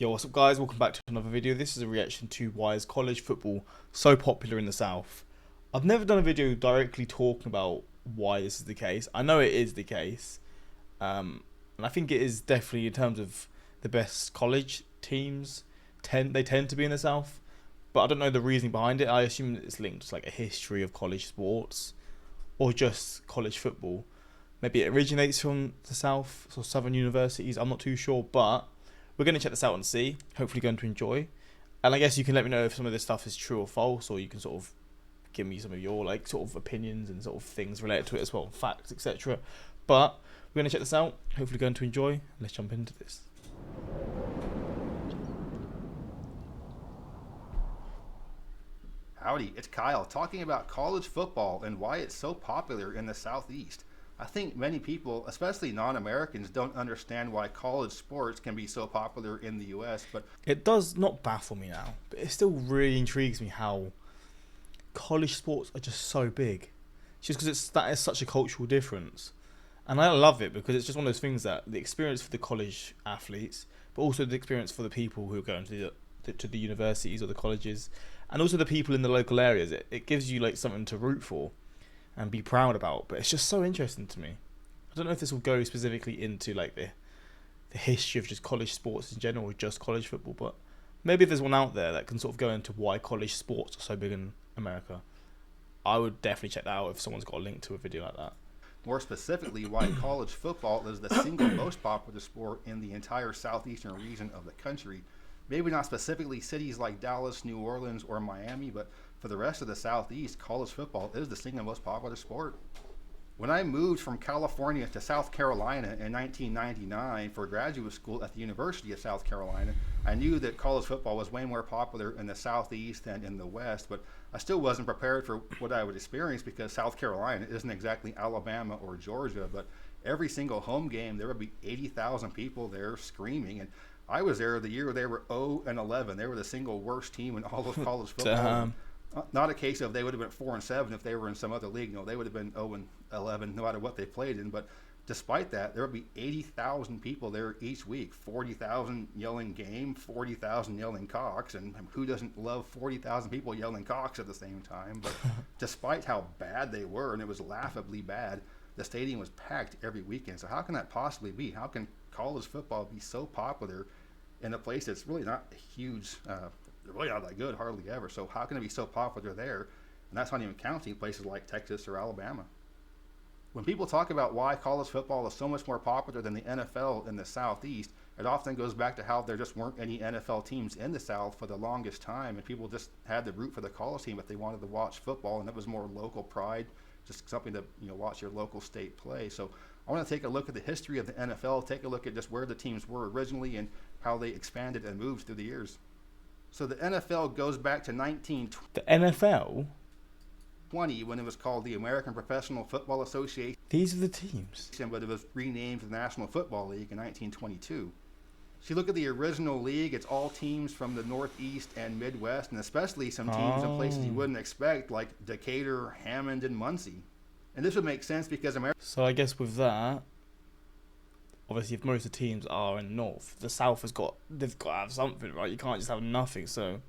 Yo, what's up guys? Welcome back to another video. This is a reaction to why is college football so popular in the South. I've never done a video directly talking about why this is the case. I know it is the case. And I think it is definitely in terms of the best college teams, they tend to be in the South. But I don't know the reasoning behind it. I assume it's linked to like a history of college sports or just college football. Maybe it originates from the South or Southern universities. I'm not too sure, but we're going to check this out and see. Hopefully going to enjoy. And I guess you can let me know if some of this stuff is true or false, or you can sort of give me some of your like sort of opinions and sort of things related to it as well, facts, etc. But we're going to check this out. Hopefully going to enjoy. Let's jump into this. Howdy, it's Kyle talking about college football and why it's so popular in the Southeast. I think many people, especially non-Americans, don't understand why college sports can be so popular in the US, but It does not baffle me now, but it still really intrigues me how college sports are just so big. Just because that is such a cultural difference. And I love it because it's just one of those things that the experience for the college athletes, but also the experience for the people who are going to the universities or the colleges, and also the people in the local areas. It gives you like something to root for and be proud about. But it's just so interesting to me. I don't know if this will go specifically into like the history of just college sports in general or just college football, but maybe there's one out there that can sort of go into why college sports are so big in America. I would definitely check that out if someone's got a link to a video like that. more specifically why college football is the single most popular sport in the entire southeastern region of the country. Maybe not specifically cities like Dallas, New Orleans, or Miami, but for the rest of the Southeast, college football is the single most popular sport. When I moved from California to South Carolina in 1999 for graduate school at the University of South Carolina, I knew that college football was way more popular in the Southeast than in the West, but I still wasn't prepared for what I would experience because South Carolina isn't exactly Alabama or Georgia, but every single home game there would be 80,000 people there screaming, and I was there the year they were 0-11. They were the single worst team in all of college football. Not a case of they would have been 4-7 if they were in some other league. No, they would have been 0-11 no matter what they played in. But despite that, there would be 80,000 people there each week. 40,000 yelling game, 40,000 yelling Cox, and who doesn't love 40,000 people yelling Cox at the same time? But despite how bad they were, and it was laughably bad, the stadium was packed every weekend. So how can that possibly be? How can college football be so popular in a place that's really not huge? Really not that good, hardly ever. So how can it be so popular there? And that's not even counting places like Texas or Alabama. When people talk about why college football is so much more popular than the NFL in the Southeast, it often goes back to how there just weren't any NFL teams in the South for the longest time, and people just had to root for the college team if they wanted to watch football, and it was more local pride, just something to watch your local state play. So I want to take a look at the history of the NFL, take a look at just where the teams were originally and how they expanded and moved through the years. So the NFL goes back to 1920. The NFL? When it was called the American Professional Football Association. These are the teams. But it was renamed the National Football League in 1922. So you look at the original league, it's all teams from the Northeast and Midwest, and especially some teams in places you wouldn't expect, like Decatur, Hammond, and Muncie. And this would make sense because So I guess with that, obviously, if most of the teams are in the North, the South they've got to have something, right? You can't just have nothing. So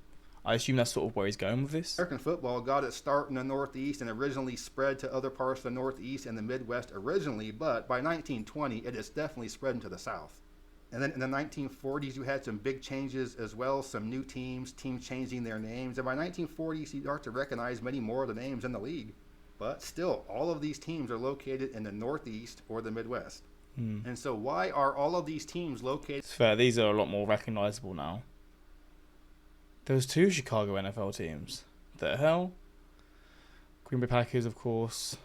I assume that's sort of where he's going with this. American football got its start in the Northeast and originally spread to other parts of the Northeast and the Midwest originally, but by 1920, it has definitely spread into the South. And then in the 1940s, you had some big changes as well, some new teams changing their names. And by 1940s, you start to recognize many more of the names in the league. But still, all of these teams are located in the Northeast or the Midwest. And so why are all of these teams located? It's fair. These are a lot more recognizable now. There was 2 Chicago NFL teams. The hell? Green Bay Packers, of course.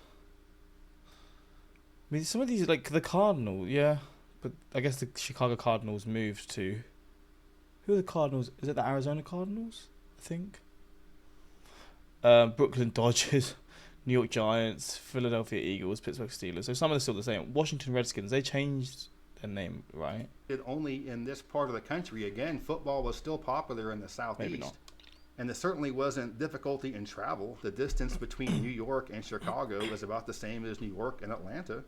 I mean, some of these, like the Cardinals, yeah. But I guess the Chicago Cardinals moved to... Who are the Cardinals? Is it the Arizona Cardinals? I think. Brooklyn Dodgers. New York Giants, Philadelphia Eagles, Pittsburgh Steelers. So some of them are still the same. Washington Redskins, they changed their name, right? Only in this part of the country. Again, football was still popular in the Southeast. Maybe not. And there certainly wasn't difficulty in travel. The distance between New York and Chicago was about the same as New York and Atlanta.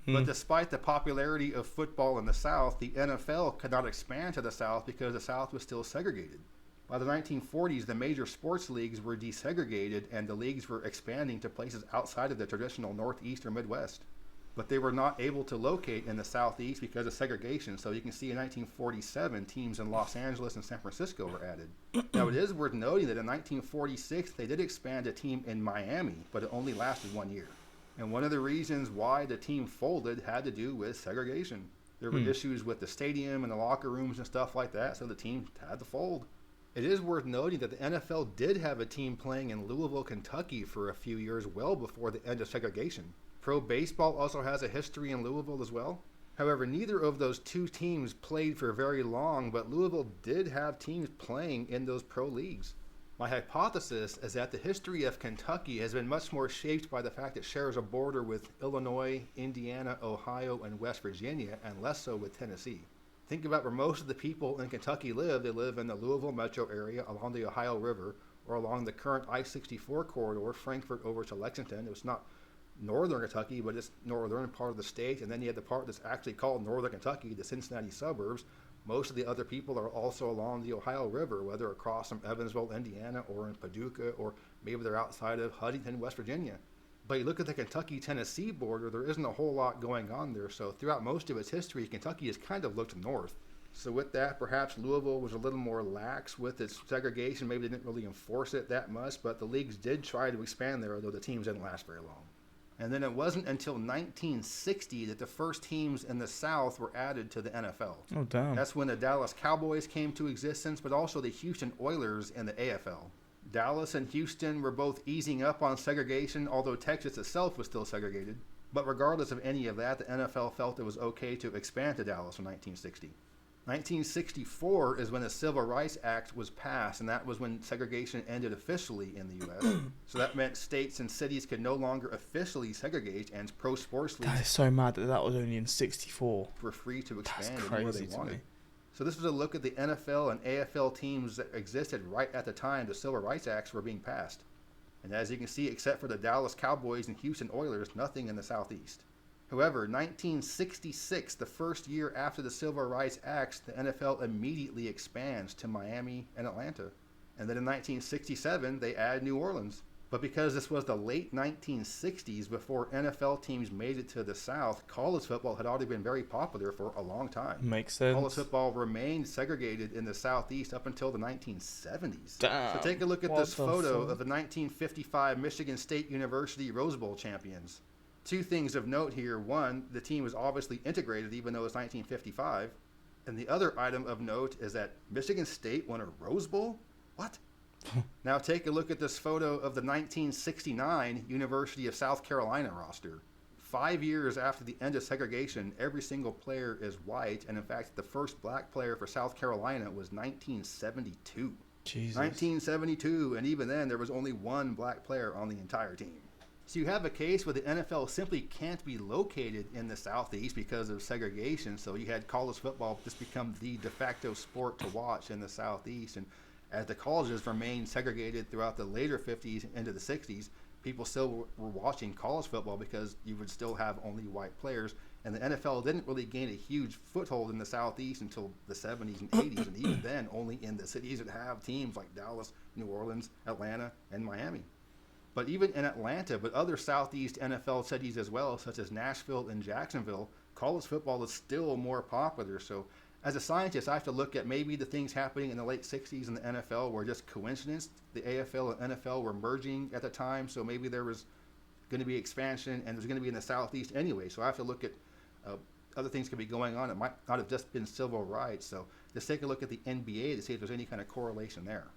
But despite the popularity of football in the South, the NFL could not expand to the South because the South was still segregated. By the 1940s, the major sports leagues were desegregated and the leagues were expanding to places outside of the traditional Northeast or Midwest. But they were not able to locate in the Southeast because of segregation. So you can see in 1947, teams in Los Angeles and San Francisco were added. Now, it is worth noting that in 1946, they did expand a team in Miami, but it only lasted 1 year. And one of the reasons why the team folded had to do with segregation. There were issues with the stadium and the locker rooms and stuff like that, so the team had to fold. It is worth noting that the NFL did have a team playing in Louisville, Kentucky for a few years well before the end of segregation. Pro baseball also has a history in Louisville as well. However, neither of those two teams played for very long, but Louisville did have teams playing in those pro leagues. My hypothesis is that the history of Kentucky has been much more shaped by the fact it shares a border with Illinois, Indiana, Ohio, and West Virginia, and less so with Tennessee. Think about where most of the people in Kentucky live. They live in the Louisville metro area along the Ohio River or along the current I-64 corridor, Frankfort over to Lexington. It's not northern Kentucky, but it's northern part of the state. And then you have the part that's actually called northern Kentucky, the Cincinnati suburbs. Most of the other people are also along the Ohio River, whether across from Evansville, Indiana, or in Paducah, or maybe they're outside of Huntington, West Virginia. But you look at the Kentucky-Tennessee border, there isn't a whole lot going on there. So throughout most of its history, Kentucky has kind of looked north. So with that, perhaps Louisville was a little more lax with its segregation. Maybe they didn't really enforce it that much, but the leagues did try to expand there, although the teams didn't last very long. And then it wasn't until 1960 that the first teams in the South were added to the NFL. Oh, damn. That's when the Dallas Cowboys came to existence, but also the Houston Oilers and the AFL. Dallas and Houston were both easing up on segregation, although Texas itself was still segregated. But regardless of any of that, the NFL felt it was okay to expand to Dallas in 1960. 1964 is when the Civil Rights Act was passed, and that was when segregation ended officially in the U.S. So that meant states and cities could no longer officially segregate, and pro sports That leagues is so mad that was only in 64. were free to expand That's anywhere crazy they to wanted. me. So this was a look at the NFL and AFL teams that existed right at the time the Civil Rights Acts were being passed. And as you can see, except for the Dallas Cowboys and Houston Oilers, nothing in the Southeast. However, 1966, the first year after the Civil Rights Acts, the NFL immediately expands to Miami and Atlanta. And then in 1967, they add New Orleans. But because this was the late 1960s, before NFL teams made it to the South, college football had already been very popular for a long time. Makes sense. College football remained segregated in the Southeast up until the 1970s. Damn. So take a look at What this the photo fuck? of the 1955 Michigan State University Rose Bowl champions. Two things of note here. One, the team was obviously integrated even though it's 1955. And the other item of note is that Michigan State won a Rose Bowl? What? Now take a look at this photo of the 1969 University of South Carolina roster. 5 years after the end of segregation, every single player is white, and in fact, the first black player for South Carolina was 1972. Jesus. 1972, and even then, there was only one black player on the entire team. So you have a case where the NFL simply can't be located in the Southeast because of segregation, so you had college football just become the de facto sport to watch in the Southeast, and as the colleges remained segregated throughout the later 50s into the 60s, people still were watching college football because you would still have only white players. And the NFL didn't really gain a huge foothold in the Southeast until the 70s and 80s, and even then only in the cities that have teams like Dallas, New Orleans, Atlanta, and Miami. But even in Atlanta, but other Southeast NFL cities as well, such as Nashville and Jacksonville, college football is still more popular. So as a scientist, I have to look at maybe the things happening in the late 60s in the NFL were just coincidence. The AFL and NFL were merging at the time, so maybe there was going to be expansion and it was going to be in the Southeast anyway. So I have to look at other things could be going on. It might not have just been civil rights. So just take a look at the NBA to see if there's any kind of correlation there.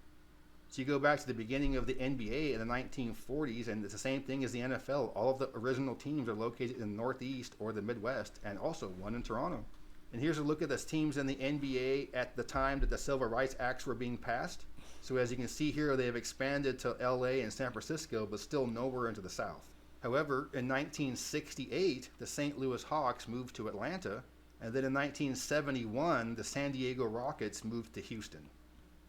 So you go back to the beginning of the NBA in the 1940s, and it's the same thing as the NFL. All of the original teams are located in the Northeast or the Midwest, and also one in Toronto. And here's a look at the teams in the NBA at the time that the Civil Rights Acts were being passed. So as you can see here, they have expanded to LA and San Francisco, but still nowhere into the South. However, in 1968, the St. Louis Hawks moved to Atlanta, and then in 1971, the San Diego Rockets moved to Houston.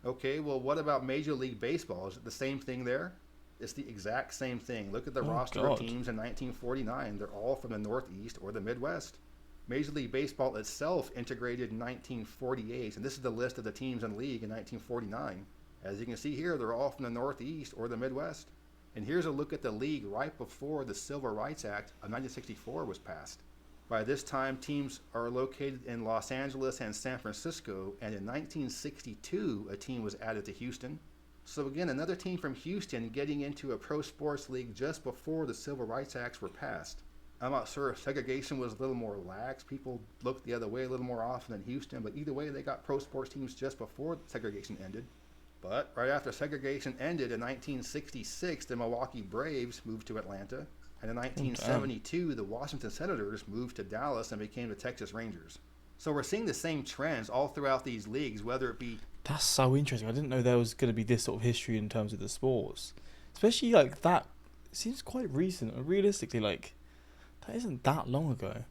Okay, well, what about Major League Baseball? Is it the same thing there? It's the exact same thing. Look at the Oh roster of God. teams in 1949. They're all from the Northeast or the Midwest. Major League Baseball itself integrated in 1948, and this is the list of the teams in the league in 1949. As you can see here, they're all from the Northeast or the Midwest. And here's a look at the league right before the Civil Rights Act of 1964 was passed. By this time, teams are located in Los Angeles and San Francisco, and in 1962, a team was added to Houston. So again, another team from Houston getting into a pro sports league just before the Civil Rights Acts were passed. I'm not sure if segregation was a little more lax. People looked the other way a little more often than Houston, but either way, they got pro sports teams just before segregation ended. But right after segregation ended in 1966, the Milwaukee Braves moved to Atlanta. And in 1972, the Washington Senators moved to Dallas and became the Texas Rangers. So we're seeing the same trends all throughout these leagues, whether it be... That's so interesting. I didn't know there was going to be this sort of history in terms of the sports. Especially like that. It seems quite recent. And realistically, like, that isn't that long ago.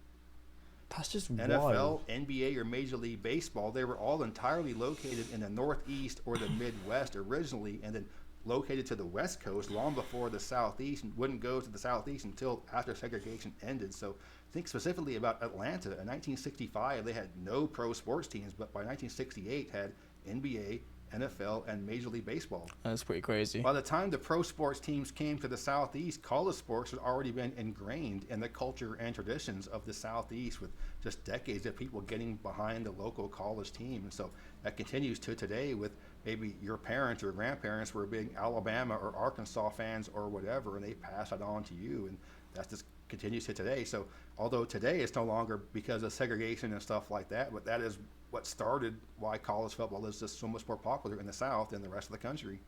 That's just NFL, wild. NBA, or Major League Baseball, they were all entirely located in the Northeast or the Midwest originally, and then located to the West Coast long before the Southeast, and wouldn't go to the Southeast until after segregation ended. So think specifically about Atlanta. In 1965, they had no pro sports teams, but by 1968 had NBA, NFL, and Major League Baseball. That's pretty crazy. By the time the pro sports teams came to the Southeast, college sports had already been ingrained in the culture and traditions of the Southeast, with just decades of people getting behind the local college team. And so that continues to today, with maybe your parents or grandparents were big Alabama or Arkansas fans or whatever, and they pass it on to you, and that just continues to today. So although today it's no longer because of segregation and stuff like that, but that is what started why college football is just so much more popular in the South than the rest of the country.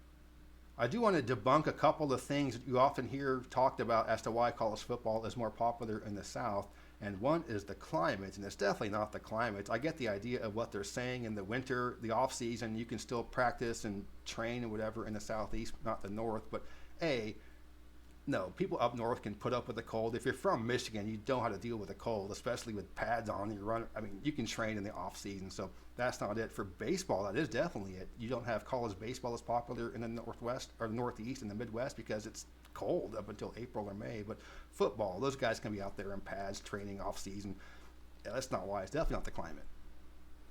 I do want to debunk a couple of things that you often hear talked about as to why college football is more popular in the South. And one is the climate, and it's definitely not the climate. I get the idea of what they're saying. In the winter, the off season, you can still practice and train and whatever in the Southeast, not the North. But no, people up north can put up with the cold. If you're from Michigan, you know how to deal with the cold, especially with pads on. You can train in the off season. So that's not it. For baseball, that is definitely it. You don't have college baseball as popular in the Northwest or the Northeast and the Midwest because it's cold up until April or May. But football, those guys can be out there in pads training off season. Yeah, that's not why. It's definitely not the climate.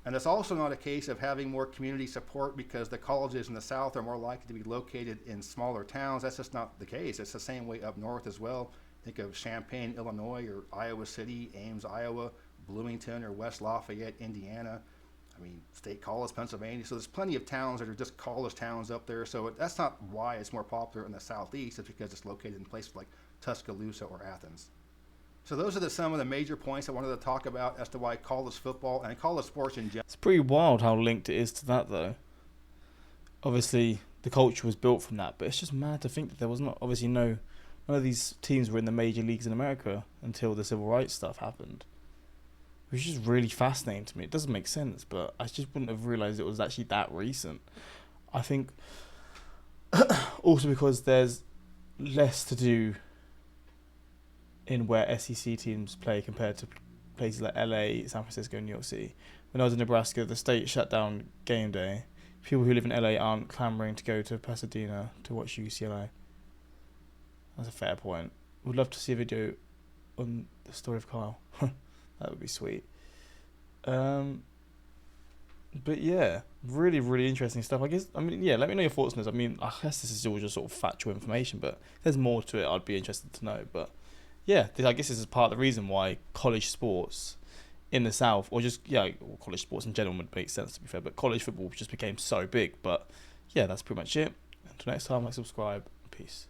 And it's also not a case of having more community support because the colleges in the South are more likely to be located in smaller towns. That's just not the case. It's the same way up north as well. Think of Champaign, Illinois, or Iowa City, Ames, Iowa, Bloomington, or West Lafayette, Indiana. State College, Pennsylvania. So there's plenty of towns that are just college towns up there. So that's not why it's more popular in the Southeast. It's because it's located in places like Tuscaloosa or Athens. So those are some of the major points I wanted to talk about as to why college football and college sports in general. It's pretty wild how linked it is to that, though. Obviously, the culture was built from that, but it's just mad to think that there was none of these teams were in the major leagues in America until the civil rights stuff happened. Which is just really fascinating to me. It doesn't make sense, but I just wouldn't have realised it was actually that recent. I think also because there's less to do in where SEC teams play compared to places like LA, San Francisco, and New York City. When I was in Nebraska, the state shut down game day. People who live in LA aren't clamoring to go to Pasadena to watch UCLA. That's a fair point. Would love to see a video on the story of Kyle. That would be sweet. But yeah, really, really interesting stuff. Let me know your thoughts on this. I guess this is all just sort of factual information, but if there's more to it, I'd be interested to know. But yeah, I guess this is part of the reason why college sports in the South, or just, college sports in general would make sense, to be fair, but college football just became so big. But yeah, that's pretty much it. Until next time, subscribe. Peace.